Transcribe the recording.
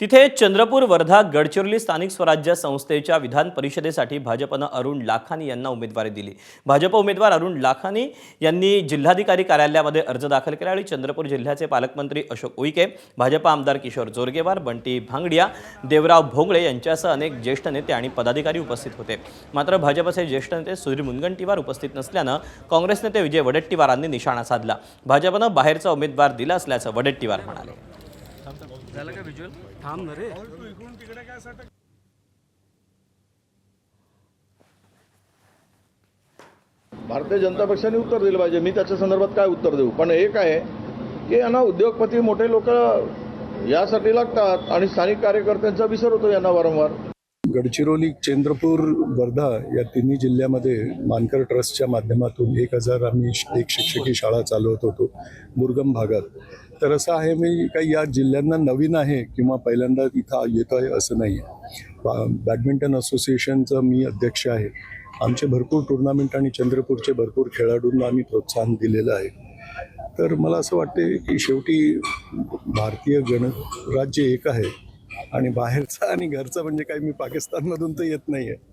तिथे चंद्रपूर, वर्धा, गडचिरोली स्थानिक स्वराज्य संस्थेच्या विधान परिषदेसाठी भाजपनं अरुण लाखानी यांना उमेदवारी दिली। भाजप उमेदवार अरुण लाखानी यांनी जिल्हाधिकारी कार्यालयामध्ये अर्ज दाखल केला आणि चंद्रपूर जिल्ह्याचे पालकमंत्री अशोक उईके, भाजप आमदार किशोर जोरगेवार, बंटी भांगडिया, देवराव भोंगळे यांच्यासह अनेक ज्येष्ठ नेते आणि पदाधिकारी उपस्थित होते। मात्र भाजपचे ज्येष्ठ नेते सुधीर मुनगंटीवार उपस्थित नसल्यानं काँग्रेस नेते विजय वडेट्टीवारांनी निशाणा साधला। भाजपनं बाहेरचा उमेदवार दिला असल्याचं वडेट्टीवार म्हणाले। भारतीय जनता पक्षाने उत्तर दिलं पाहिजे। मी त्याच्या संदर्भात काय उत्तर देऊ, पण एक आहे की यांना उद्योगपती मोठे लोक यासाठी लागतात आणि स्थानिक कार्यकर्त्यांचा विसर होतो यांना वारंवार। गडचिरोली, चंद्रपूर, वर्धा या तिन्ही जिल्ह्यामध्ये मानकर ट्रस्टच्या माध्यमातून 1000 आम्ही एक शिक्षकी शाळा चालवत होतो दुर्गम भागात। तर असं आहे, मी काही या जिल्ह्यांना नवीन आहे किंवा पहिल्यांदा इथं येतो आहे असं नाही आहे। बॅडमिंटन असोसिएशनचं मी अध्यक्ष आहे। आमचे भरपूर टुर्नामेंट आणि चंद्रपूरचे भरपूर खेळाडूंना आम्ही प्रोत्साहन दिलेलं आहे। तर मला असं वाटते की शेवटी भारतीय गणराज्य एक आहे आणि बाहेरचा आणि घरचा म्हणजे काही मी पाकिस्तानमधून तर येत नाही आहे।